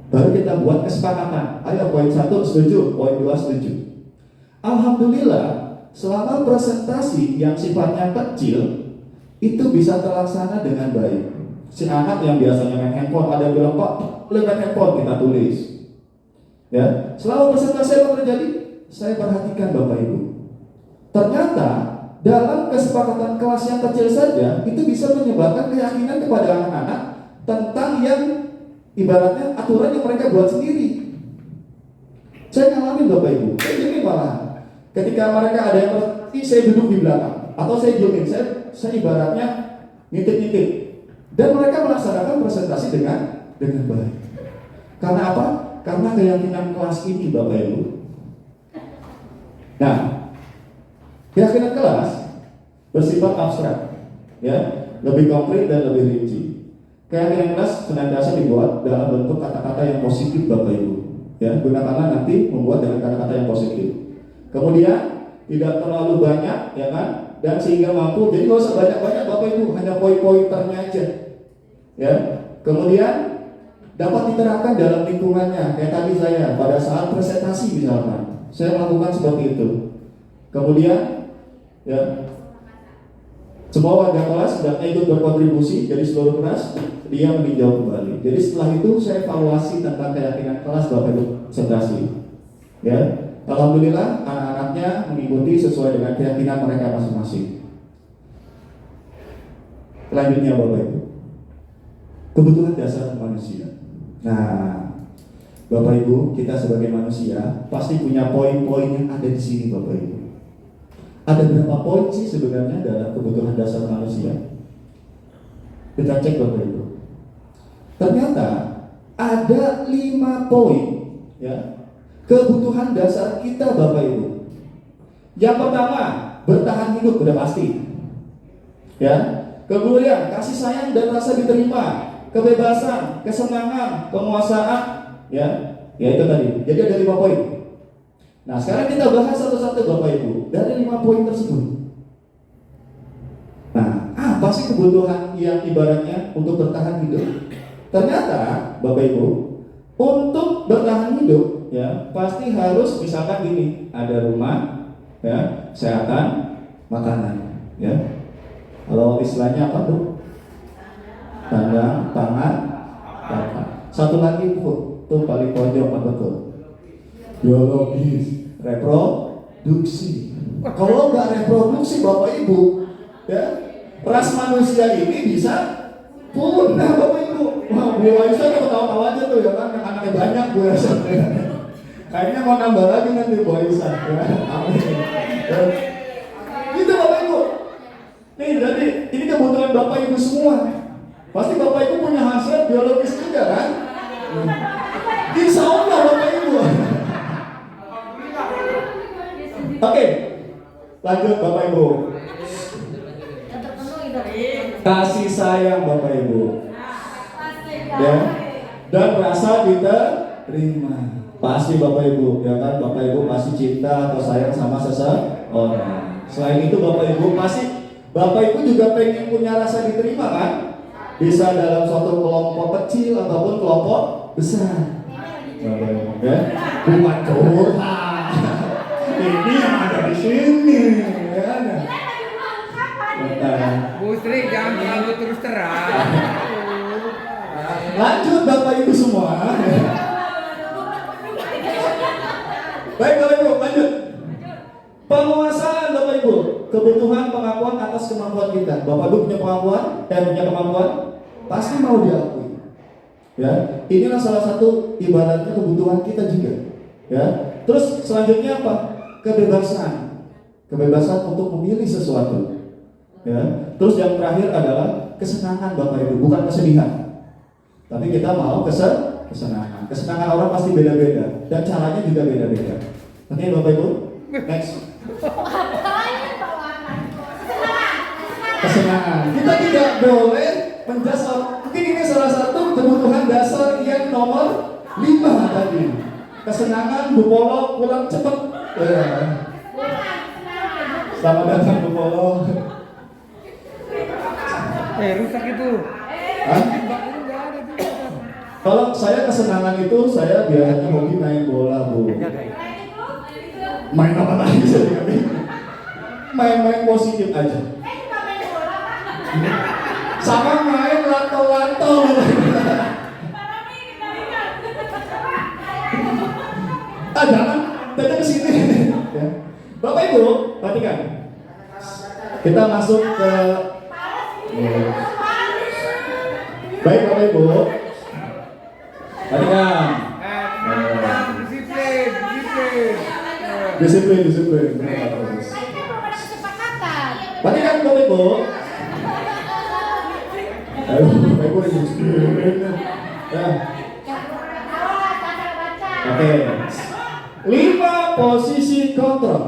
Baru kita buat kesepakatan. Ayo poin 1 setuju, poin 2 setuju. Alhamdulillah, selama presentasi yang sifatnya kecil itu bisa terlaksana dengan baik. Si anak yang biasanya main handphone ada bilang Pak, boleh main handphone, kita tulis. Ya, selama presentasi apa terjadi? Saya perhatikan Bapak Ibu. Ternyata dalam kesepakatan kelas yang kecil saja itu bisa menyebarkan keyakinan kepada anak-anak tentang yang ibaratnya aturan yang mereka buat sendiri. Saya ngalamin Bapak Ibu, saya gini malah. Ketika mereka ada yang presentasi, saya duduk di belakang, atau saya diemin, saya ibaratnya ngintip-ngintip. Dan mereka melaksanakan presentasi dengan baik. Karena apa? Karena keyakinan kelas ini Bapak Ibu. Nah, keyakinan kelas bersifat abstrak, ya, lebih konkret dan lebih rinci. Keyakinan kelas senantiasa dibuat dalam bentuk kata-kata yang positif Bapak Ibu. Ya, gunakanlah nanti membuat dengan kata-kata yang positif. Kemudian tidak terlalu banyak, ya kan? Dan sehingga mampu. Jadi nggak usah banyak-banyak Bapak Ibu, hanya poin-pointernya aja. Ya. Kemudian dapat diterapkan dalam lingkungannya. Kayak tadi saya pada saat presentasi misalkan, saya melakukan seperti itu. Kemudian, ya, semua warga kelas dan ikut berkontribusi. Jadi seluruh kelas dia meninjau kembali. Jadi setelah itu saya evaluasi tentang keyakinan kelas Bapak Ibu presentasi. Ya, alhamdulillah anak-anaknya mengikuti sesuai dengan keyakinan mereka masing-masing. Selanjutnya Bapak Ibu, kebutuhan dasar manusia. Nah, Bapak Ibu, kita sebagai manusia pasti punya poin-poin yang ada di sini Bapak Ibu. Ada berapa poin sih sebenarnya dalam kebutuhan dasar manusia? Kita cek Bapak Ibu. Ternyata ada 5 poin, ya, kebutuhan dasar kita Bapak Ibu. Yang pertama, bertahan hidup sudah pasti. Ya. Kemudian kasih sayang dan rasa diterima, kebebasan, kesenangan, penguasaan, ya. Ya itu tadi. Jadi ada 5 poin. Nah, sekarang kita bahas satu-satu Bapak Ibu dari 5 poin tersebut. Nah, apa sih kebutuhan yang ibaratnya untuk bertahan hidup? Ternyata Bapak Ibu, untuk bertahan hidup, ya, pasti harus misalkan gini, ada rumah, ya, kesehatan, makanan, ya. Kalau istilahnya apa tuh? Kandang, pangan, pakan. Satu lagi tuh paling pojok apa tuh? Biologis, reproduksi. Kalau nggak reproduksi Bapak Ibu, ya, ras manusia ini bisa punah Bapak Ibu. Wah, Bu Aisyah ketawa-tawa aja tuh ya kan, anaknya banyak Bu Aisyah. Kayaknya mau nambah lagi nanti Bu Aisyah. Ya. Amin. Gitu Bapak Ibu. Nih, jadi ini kebutuhan Bapak Ibu semua. Pasti Bapak Ibu punya hasil biologis juga kan? Insya Allah Bapak Ibu. Oke, lanjut Bapak Ibu. Kasih sayang Bapak Ibu, ya, dan rasa diterima. Pasti Bapak Ibu, ya kan? Bapak Ibu pasti cinta atau sayang sama seseorang. Selain itu Bapak Ibu pasti Bapak Ibu juga pengen punya rasa diterima kan? Bisa dalam suatu kelompok kecil ataupun kelompok besar. Bapak Ibu, ya, bukan curhat. Ini yang ada di sini, ya. Bu Sri jangan terlalu terus terang. Lanjut Bapak Ibu semua. Baik Bapak Ibu, lanjut. Penguasaan Bapak Ibu, kebutuhan pengakuan atas kemampuan kita. Bapak Ibu punya pengakuan, punya kemampuan, pasti mau diakui. Ya, inilah salah satu ibaratnya kebutuhan kita juga. Ya, terus selanjutnya apa? Kebebasan, kebebasan untuk memilih sesuatu. Ya, terus yang terakhir adalah kesenangan Bapak Ibu, bukan kesedihan. Tapi kita mau kesenangan. Kesenangan orang pasti beda-beda dan caranya juga beda-beda. Oke Bapak Ibu, next. Kesenangan. Kita tidak boleh menjasar. Mungkin ini salah satu kebutuhan dasar yang nomor 5 tadi. Kesenangan, Bu Polo pulang cepet. Ya. Selamat datang Bu Polo. Rusak itu. Hah? Kalau saya kesenangan itu saya biasanya hobi main bola Bu. Main apa lagi saya main positif aja. Sama main lato-lato. Jangan, datang ke sini. Ya. Bapak Ibu, perhatikan. Kita masuk ke. Baik Bapak Ibu. Perhatikan. Disiplin. Disiplin, disiplin. Benar, bagus. Kan belum ada kesepakatan. Berarti kan Bapak Ibu. Ayo, Bapak Ibu disiplin. Ya. Awas, cara baca. Oke. 5 posisi kontrol.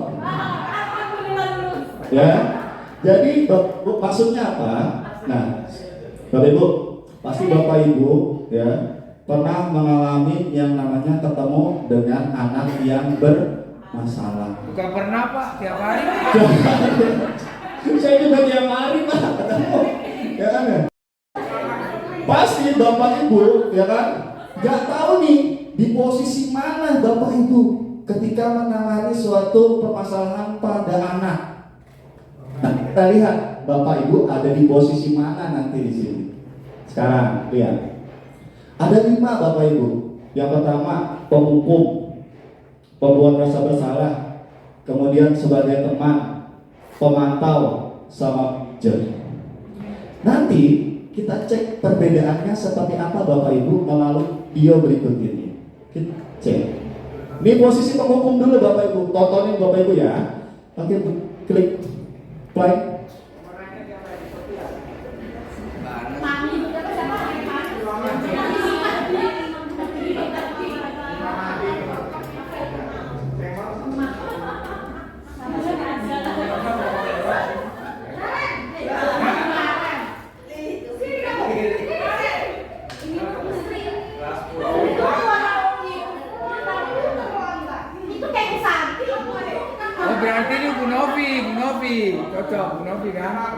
Ya. Jadi maksudnya apa? Nah, Bapak Ibu, pasti Bapak Ibu ya pernah mengalami yang namanya ketemu dengan anak yang bermasalah. Bukan pernah Pak, tiap hari. Saya juga tiap hari Pak ketemu, ya kan ya? Pasti Bapak Ibu, ya kan, nggak tahu nih di posisi mana Bapak Ibu ketika menangani suatu permasalahan pada anak. Nah, kita lihat Bapak Ibu ada di posisi mana nanti di sini. Sekarang lihat, ada 5 Bapak Ibu. Yang pertama penghukum, pembuat rasa bersalah, kemudian sebagai teman, pemantau, sama judge. Nanti kita cek perbedaannya seperti apa Bapak Ibu melalui video berikut ini. Kita cek. Ini posisi penghukum dulu Bapak Ibu, tontonin Bapak Ibu ya. Oke, klik play. Mami juga kan sama itu kayak Santi. Oh berarti ini Bu Novi, cocok Bu Novi kan?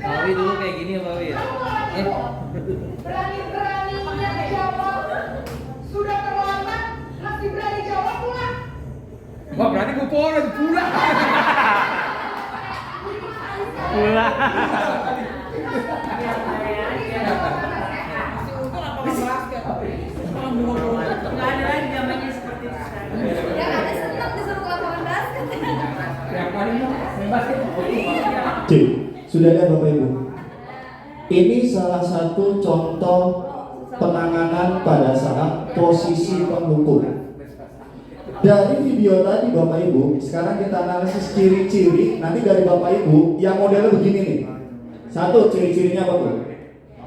Bawi dulu kayak gini ya Bawi ya? Berani-beraninya jawab. Sudah terlambat, masih berani jawab pula. Wah berarti gue pulang. Nggak ada lagi zamannya seperti itu sekarang. Yang ada senang disuruh lapangan basket. Tiap kali main basket. Cik, sudah ada Bapak Ibu. Ini salah satu contoh penanganan pada saat posisi penghukum. Dari video tadi Bapak Ibu, sekarang kita analisis ciri-ciri. Nanti dari Bapak Ibu yang modelnya begini nih. Satu, ciri-cirinya apa tuh?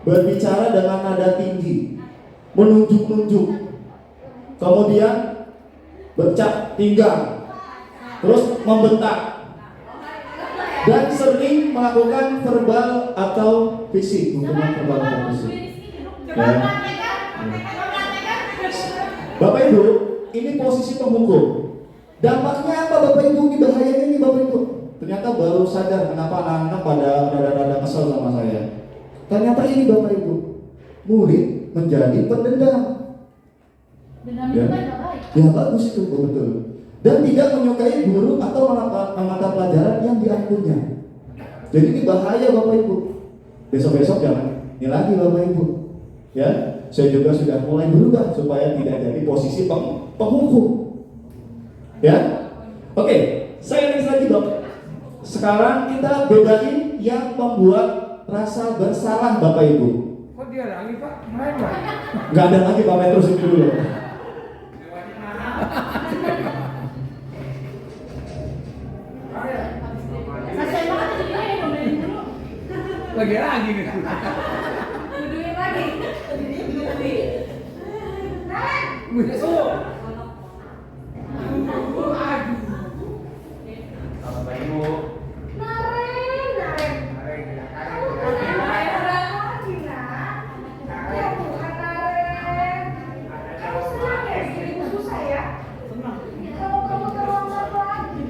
Berbicara dengan nada tinggi, menunjuk-nunjuk, kemudian bercak tinggal, terus membentak, dan sering melakukan verbal atau fisik, hubungan verbal atau fisik. Ya. Bapak Ibu, ini posisi penghukum. Dampaknya apa Bapak Ibu? Ini bahayanya nih Bapak Ibu. Ternyata baru sadar kenapa anak-anak pada rada-rada kesel sama saya. Ternyata ini Bapak Ibu, murid menjadi pendendam. Dendam Ya. itu kan nggak baik. Ya bagus itu betul. Dan tidak menyukai guru atau mata pelajaran yang diampunya. Jadi ini bahaya Bapak Ibu. Besok-besok jangan ini lagi Bapak Ibu. Ya, saya juga sudah mulai berubah supaya tidak jadi posisi penghukum. Ya, oke. Saya tulis lagi Bapak. Sekarang kita bedain yang membuat rasa bersalah Bapak Ibu. Kok dia lagi Pak? Main Pak? Nggak ada lagi Bapak, terus itu dulu. Saya banget jadi dia yang ngomelin dulu. Lagi nih. Duduin lagi. Naren. Kamu Naren lagi nak. Ya Tuhan Naren. Kamu senang ya ibu susah ya? Kalau kamu terlambat lagi,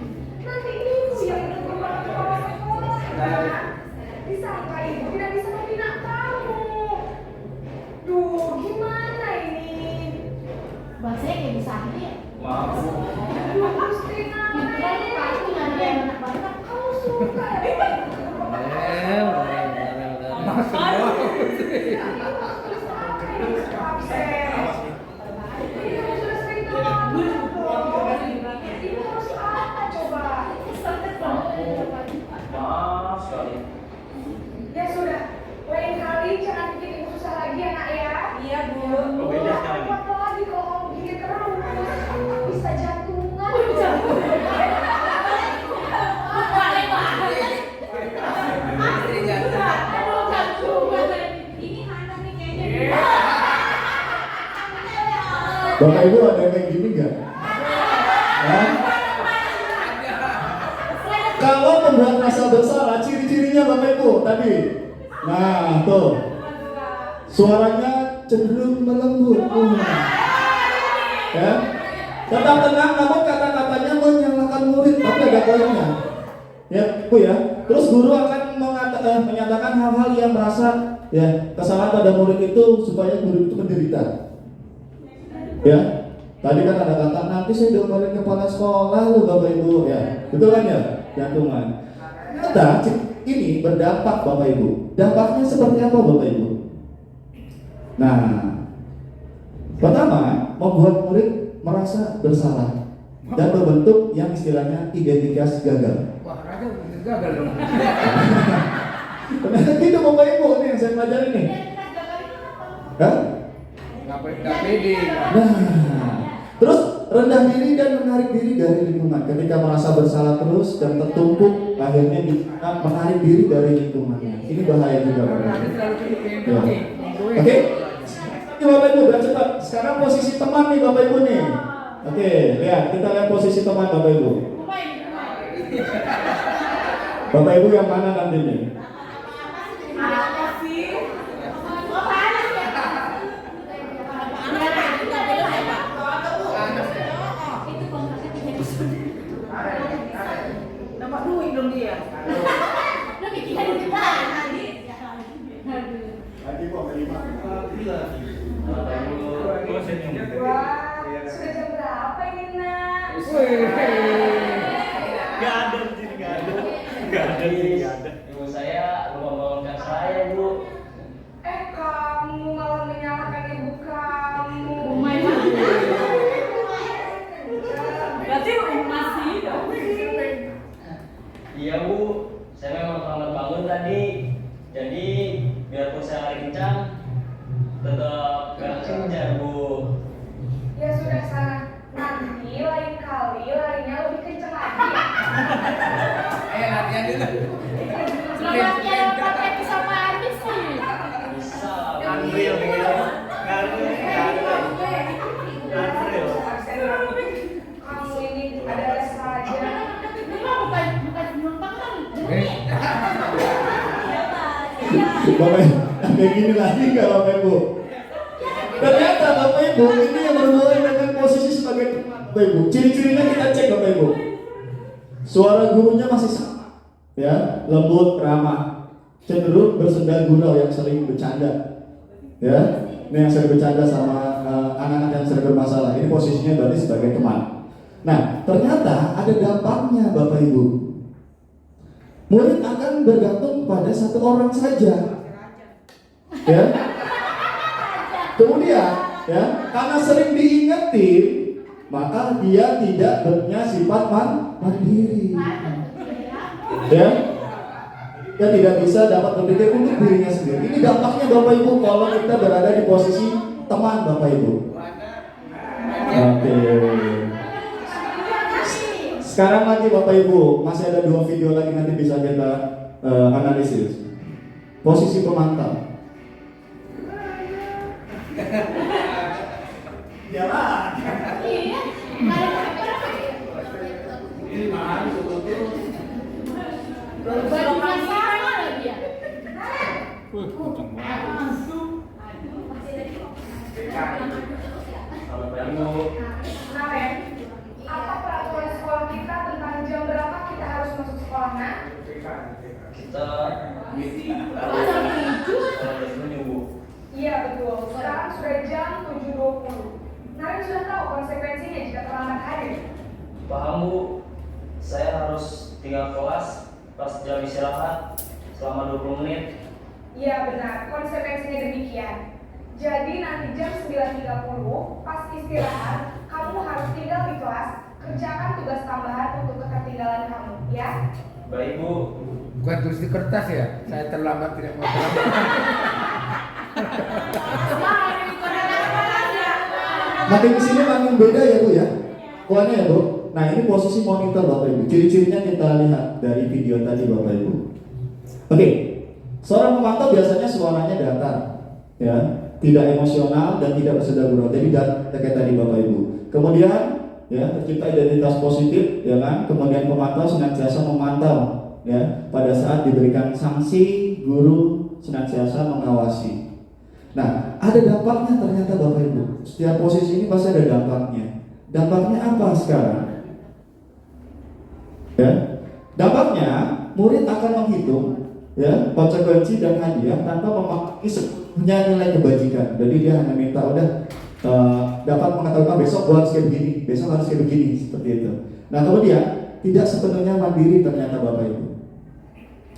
nanti ibu yang berkorban kepala sekolah ya. Disangka ibu tidak bisa membina kamu. Duh, gimana ini? Bahasa Bapak Ibu ada yang kayak gini nggak? Hah? Kalau membuat rasa bersalah, ciri-cirinya Bapak Ibu tadi. Nah, tuh. Suaranya cenderung melembut. Ya. Tetap tenang, namun kata-katanya menyalahkan murid, tapi ada poinnya. Ya, Bu ya. Terus guru akan menyatakan hal-hal yang merasa ya kesalahan pada murid itu supaya murid itu menderita. Ya. Tadi kan ada kata nanti saya diomelin kepala sekolah lu Bapak Ibu ya. Betul kan ya? Jantungan. Ternyata ini berdampak Bapak Ibu. Dampaknya seperti apa Bapak Ibu? Nah, pertama membuat murid merasa bersalah dan membentuk yang istilahnya identitas gagal. Wah, Raja udah gagal dong. Ternyata gitu Bapak Ibu nih yang saya pelajari nih. Hah? Nggak pede. Nah, terus rendah diri dan menarik diri dari lingkungan. Ketika merasa bersalah terus dan tertumpuk, akhirnya menarik diri dari lingkungannya. Ini bahaya juga Bapak Raja Ibu. terlalu pede. Ya. Oke. Ini Bapak Ibu biar cepat. Sekarang posisi teman nih Bapak Ibu nih. Oke, lihat kita lihat posisi teman Bapak Ibu. Bapak Ibu yang mana nantinya? Apa sih? Nama duit dong dia. Lagi kok kelima. Wah, sudah jam berapa ini nak? Gak ada di sini, gak ada. Gak ada di sini, gak ada. Ibu saya lupa membangunkan saya, Bu. Kamu malah menyalahkan ibu kamu. Berarti masih dong. Iya, Bu. Saya memang terlambat bangun tadi. Jadi, biarpun saya lari kencang, tetap gak kencang, Bu. Ya sudah sana. Nanti lain kali larinya lebih kenceng lagi. Ayo latihan dulu. Selamatnya pakai pisau manis sih. Bisa. Unreal nih, gak ada. Unreal. Kamu ini ada saja. Ini mah bukan numpang kan. Bapak Ibu, kayak gini lagi nggak Bapak Ibu? Ternyata Bapak Ibu ini yang berhubungan dengan posisi sebagai teman Bapak Ibu. Ciri-cirinya kita cek Bapak Ibu. Suara gurunya masih sama, ya, lembut, ramah, cenderung bersenda gurau yang sering bercanda, ya. Ini yang sering bercanda sama anak-anak yang sering bermasalah. Ini posisinya berarti sebagai teman. Nah, ternyata ada dampaknya Bapak Ibu. Murid akan bergantung pada satu orang saja, ya. Kemudian, ya, karena sering diingetin, maka dia tidak punya sifat mandiri, ya. Dia tidak bisa dapat berpikir untuk dirinya sendiri. Ini dampaknya Bapak Ibu kalau kita berada di posisi teman Bapak Ibu. Oke. Sekarang lagi Bapak Ibu, masih ada 2 video lagi nanti bisa kita analisis. Posisi pemantau. Jalan. Iya. Bajunya sama lagi ya. Selamat pagi, Bu. Naren, apa peraturan sekolah kita tentang jam berapa kita harus masuk sekolah, nak? Kita harus menuju, Bu. Iya betul, sekarang sudah jam 7.20. Naren sudah tahu konsekuensinya jika terlambat hadir. Paham, Bu. Saya harus tinggal kelas pas jam istirahat selama 20 menit. Iya benar, konsekuensinya demikian. Jadi nanti jam 9.30 pas istirahat, kamu harus tinggal di kelas, kerjakan tugas tambahan untuk ketertinggalan kamu, ya? Baik, Bu. Bukan tulis di kertas ya? Saya terlambat tidak mau terlambat. Makin kesini makin beda ya Bu ya. Poinnya ya Bu. Nah ini posisi monitor Bapak Ibu. Ciri-cirinya kita lihat dari video tadi Bapak Ibu. Oke. Seorang pemantau biasanya suaranya datar, ya. tidak emosional dan tidak bersedar gurau. Jadi kayak tadi Bapak Ibu. Kemudian ya tercipta identitas positif, ya kan. Kemudian pemantau senantiasa memantau, ya. Pada saat diberikan sanksi, guru senantiasa mengawasi. Nah, ada dampaknya ternyata Bapak Ibu. Setiap posisi ini pasti ada dampaknya. Dampaknya apa sekarang? Ya, dampaknya murid akan menghitung ya konsekuensi dan hadiah tanpa memahami sepenuhnya nilai kebajikan. Jadi dia hanya minta udah dapat mengetahui besok gua harus kayak begini, besok harus kayak begini, seperti itu. Nah kemudian tidak sepenuhnya mandiri ternyata Bapak Ibu.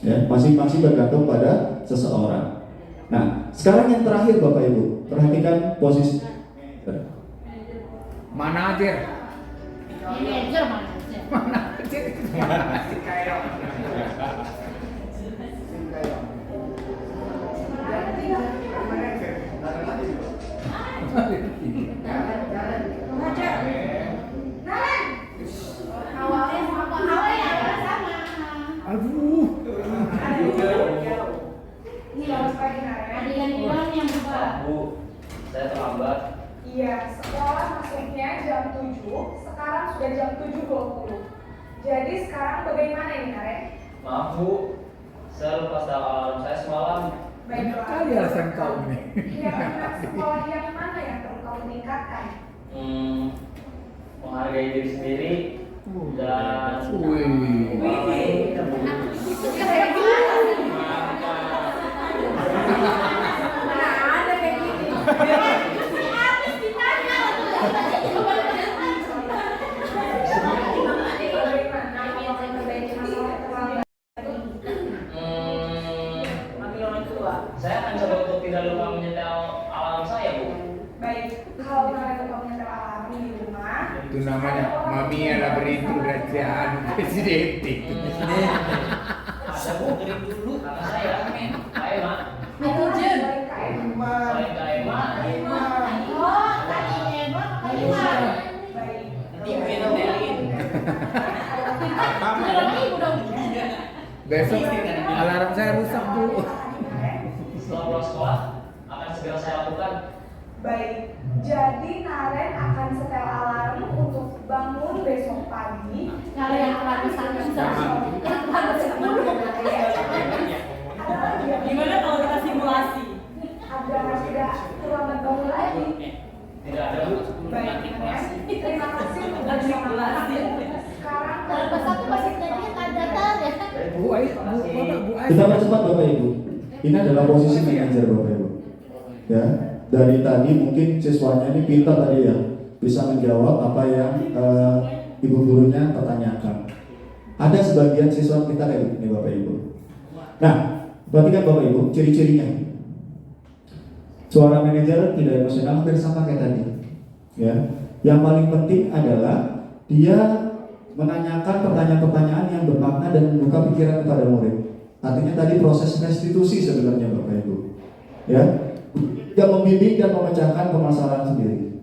Ya, masing-masing bergantung pada seseorang. Nah sekarang yang terakhir Bapak Ibu, perhatikan posisi Manajer. Manajer, manajer. Awalnya sama. Aduh. Ini harus pagi Naren. Ada yang bilang yang berubah. Bu, saya terlambat. Iya, sekolah masuknya jam 7, sekarang sudah jam 7.20. Jadi sekarang bagaimana ini Naren? Maaf Bu, saya lupa setel alarm saya semalam. Banyak kali alasan kau nih. Kira-kira sekolah yang mana yang perlu kamu tingkatkan? Menghargai diri sendiri dan Wih. orang lain. Mana ada kayak gini? Bagaimana kalau memperbaiki masalah terlambat? Saya akan coba untuk tidak lupa menyetel alarm saya Bu. Baik, kalau Naren lupa menyetel alarm di rumah, Itu namanya mami ada beritu kerajaan presiden. Ada Bu, kirim dulu kakak saya. Hai Mak. Netizen. Selain Kak Emma, Oh, tadi Eva, tadi Mar. Baik. Besok alarm saya rusak Bu. setelah pulang sekolah akan segera saya lakukan. Baik, jadi Naren akan setel alarm untuk bangun besok pagi. Kalau yang terlalu sakit bisa. Ada lagi ya? Gimana kalau kita simulasi? Ada terlambat bangun lagi. Tidak ada Bu. Baik, Naren. Terima kasih sudah Simulasi. Sekarang Kalau pas satu masih jadinya tak datar ya. Bu Ais, Bu Ais. kita percepat Bapak Ibu. Ini adalah posisi manajer Bapak Ibu. Ya, dari tadi mungkin siswanya ini pintar tadi ya, bisa menjawab apa yang ibu gurunya pertanyakan. Ada sebagian siswa kita kayak begini Bapak Ibu. Nah, perhatikan Bapak Ibu ciri-cirinya. Suara manajer tidak emosional hampir sama kayak tadi. Ya, yang paling penting adalah dia menanyakan pertanyaan-pertanyaan yang bermakna dan membuka pikiran kepada murid. Artinya tadi proses restitusi sebenarnya Bapak Ibu. Ya, dia membimbing dan memecahkan permasalahan sendiri.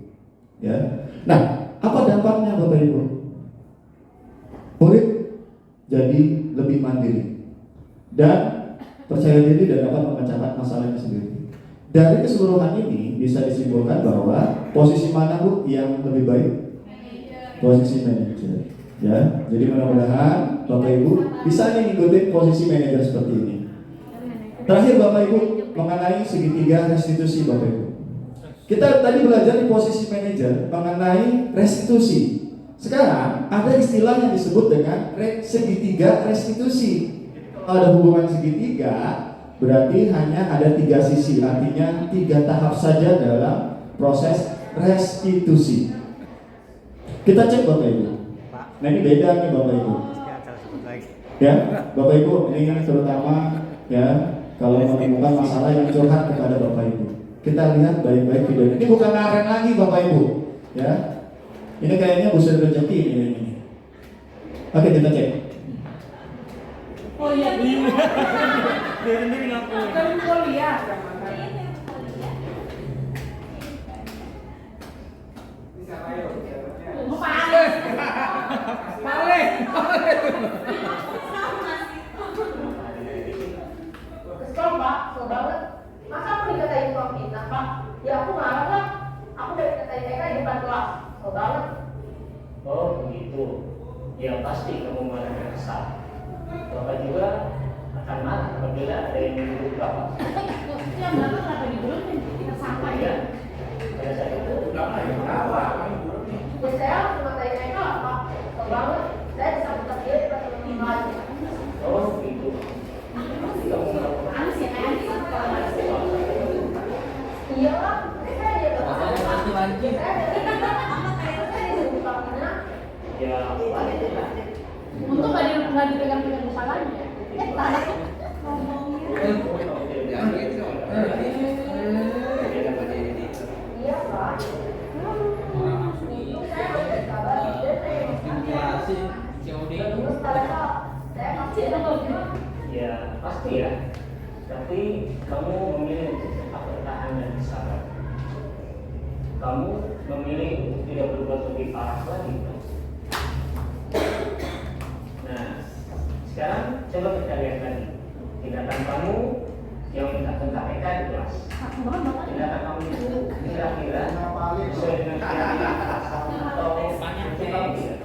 Ya. Nah, apa dampaknya Bapak Ibu? Murid jadi lebih mandiri dan percaya diri dan dapat memecahkan masalahnya sendiri. Dari keseluruhan ini bisa disimpulkan bahwa posisi mana Bu yang lebih baik? Posisi manajer. Ya, jadi mudah-mudahan Bapak Ibu bisa nih ngikutin posisi manajer seperti ini. Terakhir Bapak Ibu mengenai segitiga restitusi Bapak Ibu. Kita tadi belajar di posisi manajer mengenai restitusi. Sekarang ada istilah yang disebut dengan segitiga restitusi. Kalau ada hubungan segitiga berarti hanya ada 3 sisi, artinya 3 tahap saja dalam proses restitusi. Kita cek Bapak Ibu. Nah ini beda nih Bapak Ibu. Ya, Bapak Ibu ini terutama ya kalau menemukan masalah yang curhat kepada Bapak Ibu. Kita lihat baik-baik video ini. Bukan Naren lagi Bapak Ibu. Ya, ini kayaknya busur rezeki ini. Oke kita cek. Oh iya. Dia sendiri ngapain? Kan kuliah. Kesel Pak, kesel banget. Masa aku dikatain uang kita Pak? ya pasti kamu merasa kesal. Bapak juga akan marah apabila ada yang menyuruh Bapak. Yang Bapak kenapa diguruin? Tersangka Ya, ya? pada saat itu Ya saya cuma tanya Pak, banget. Saya bisa tetap dia di teman lagi. oh begitu. Pasti kamu melakukan Anu sih, kayak Anu sih, kalau Anu sih. Iya lah, saya dia Makanya laki-laki. ya wajar lah. Untung nggak dipegang-pegang kepalanya. Tanah Jangan gitu. Iya Pak. Itu saya harus sabar. Dia saya Stimulasi COD. terus kalau saya masih Ya pasti ya. Tapi kamu memilih untuk tetap bertahan dan bersabar. Kamu memilih untuk tidak berbuat lebih parah lagi. Nah, sekarang coba kita lihat lagi tindakan kamu yang mintakan KPK di kelas. aku banget Bapak. Tindakan kamu itu kira-kira sesuai dengan keyakinan atau itu kamu tidak?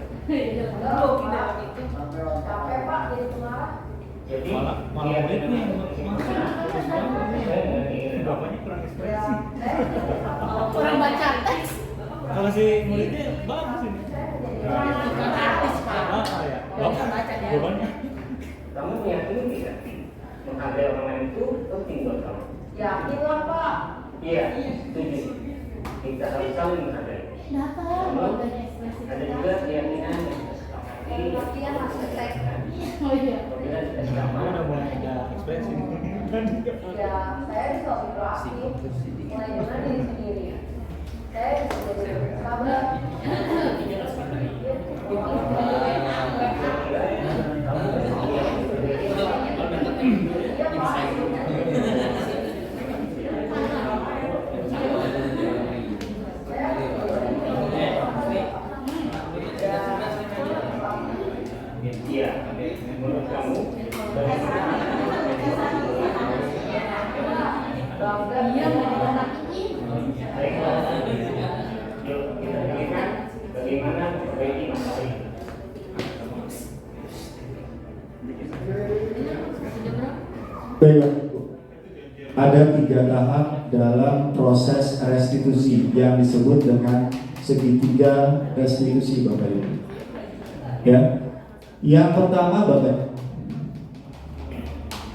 capek Pak jadi pemarah. Jadi Malah muridnya yang sesuai dengan keinginan kamu. bapaknya kurang Ya, ekspresi. saya Kurang baca teks. Kalau si muridnya bagus ini. Bukan artis Pak. Ya. Bebannya. Kamu meyakini tidak? Menghargai orang lain itu penting buat kamu. yakin lah Pak. Iya, setuju. Kita harus saling menghargai. Datang, bagian ekspresi. Ada juga keyakinan yang kita sepakati. Latihan masuk tek. Oh iya. Apabila kita Kamu sama, udah mulai ada ekspresi. Ya, saya bisa lebih proaktif mulai dengan diri sendiri. Saya bisa jadi sabar. Iya Pak. iya, menurut kamu bagaimana? Iya, mau anak ini. Baiklah, yuk kita dengarkan bagaimana memperbaiki masalah ini. Baiklah, ada 3 tahap dalam proses restitusi yang disebut dengan segitiga restitusi, Bapak Ibu. Ya, yang pertama, Bapak.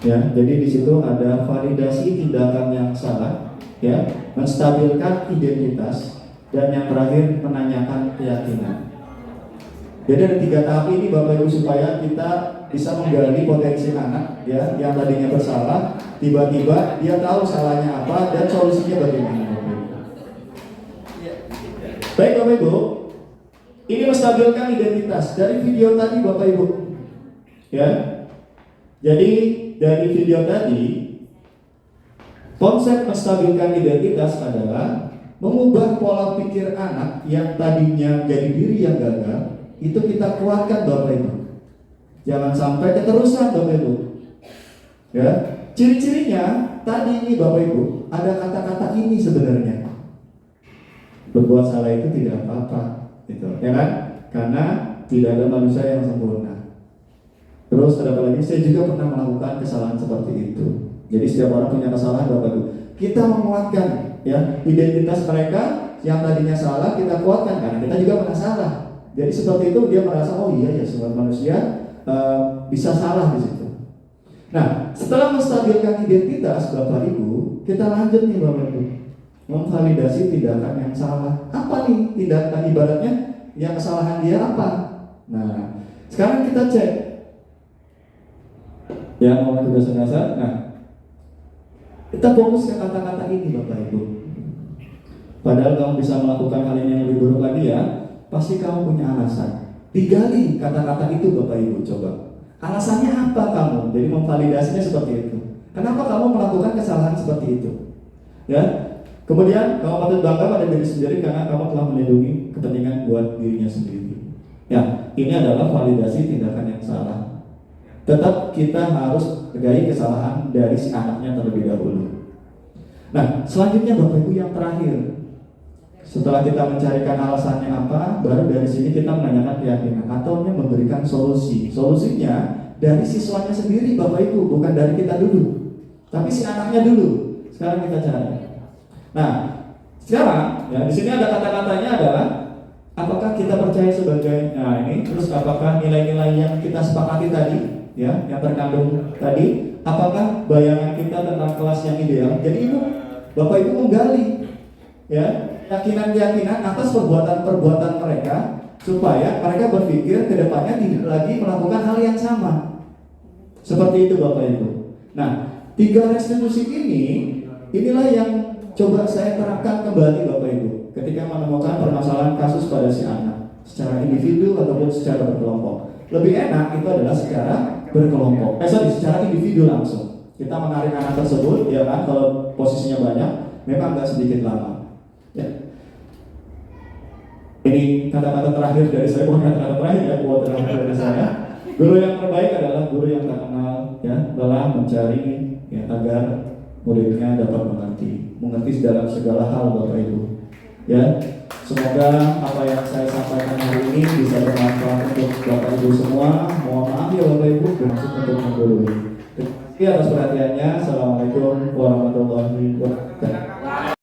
Ya, jadi di situ ada validasi tindakan yang salah, ya, menstabilkan identitas, dan yang terakhir menanyakan keyakinan. Jadi ada 3 tahap ini, Bapak Ibu, supaya kita bisa menggali potensi anak, ya, yang tadinya bersalah, tiba-tiba dia tahu salahnya apa dan solusinya bagaimana, Bapak Ibu. Baik, Bapak Ibu, ini menstabilkan identitas dari video tadi, Bapak Ibu, ya. Jadi dari video tadi, konsep menstabilkan identitas adalah mengubah pola pikir anak yang tadinya jadi diri yang gagal, itu kita kuatkan, Bapak Ibu. Jangan sampai keterusan, Bapak Ibu. Ya, ciri-cirinya tadi ini, Bapak Ibu, ada kata-kata ini sebenarnya. Berbuat salah itu tidak apa-apa, gitu, ya kan? Karena tidak ada manusia yang sempurna. Terus ada apa lagi? Saya juga pernah melakukan kesalahan seperti itu. Jadi setiap orang punya kesalahan, Bapak Ibu. Kita menguatkan, ya, identitas mereka yang tadinya salah, kita kuatkan karena kita juga pernah salah. Jadi seperti itu dia merasa, oh iya ya, semua manusia bisa salah di situ. Nah, setelah menstabilkan identitas, Bapak Ibu, kita lanjut nih, Bapak Ibu, memvalidasi tindakan yang salah. Apa nih tindakan, ibaratnya yang kesalahan dia apa? Nah, sekarang kita cek. Ya, mau tugas dasar. Nah, kita fokus ke kata-kata ini, Bapak Ibu. Padahal kamu bisa melakukan hal ini yang lebih buruk lagi, ya. Pasti kamu punya alasan. Digali kata-kata itu, Bapak Ibu, coba. Alasannya apa kamu? Jadi memvalidasinya seperti itu. Kenapa kamu melakukan kesalahan seperti itu? Ya. Kemudian kamu patut bangga pada diri sendiri karena kamu telah melindungi kepentingan buat dirinya sendiri. Ya, ini adalah validasi tindakan yang salah. Tetap kita harus hargai kesalahan dari si anaknya terlebih dahulu. Nah, selanjutnya Bapak Ibu yang terakhir, Setelah kita mencarikan alasannya apa, baru dari sini kita menanyakan keyakinan atau memberikan solusi. Solusinya dari siswanya sendiri, Bapak Ibu, bukan dari kita dulu, tapi si anaknya dulu. Sekarang kita cari. Nah, sekarang ya di sini ada kata-katanya adalah apakah kita percaya sebagai, nah ini, terus apakah nilai-nilai yang kita sepakati tadi, ya, yang terkandung tadi, apakah bayangan kita tentang kelas yang ideal? Jadi Ibu, Bapak Ibu menggali, ya, keyakinan-keyakinan atas perbuatan-perbuatan mereka supaya mereka berpikir ke depannya tidak lagi melakukan hal yang sama. Seperti itu Bapak Ibu. Nah, 3 restitusi inilah yang coba saya terangkan kembali Bapak Ibu ketika menemukan permasalahan kasus pada si anak secara individu ataupun secara berkelompok. Lebih enak itu adalah secara berkelompok. Secara individu langsung. Kita menarik anak tersebut, ya kan, kalau posisinya banyak, memang agak sedikit lama. Ya. Ini kata-kata terakhir dari saya, bukan kata-kata terakhir ya, buat terakhir dari saya. Guru yang terbaik adalah guru yang terkenal, ya, telah mencari, ya, agar muridnya dapat mengerti dalam segala hal Bapak Ibu. Ya, semoga apa yang saya sampaikan hari ini bisa bermanfaat untuk Bapak Ibu semua. Mohon maaf ya Bapak Ibu, bermaksud untuk menggurui. Terima kasih atas perhatiannya. Assalamualaikum warahmatullahi wabarakatuh.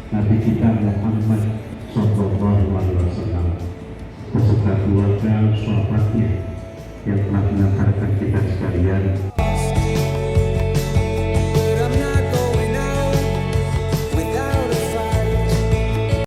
Nabi kita Muhammad Sallallahu Alaihi Wasallam beserta keluarga sahabatnya yang telah mengantarkan kita sekalian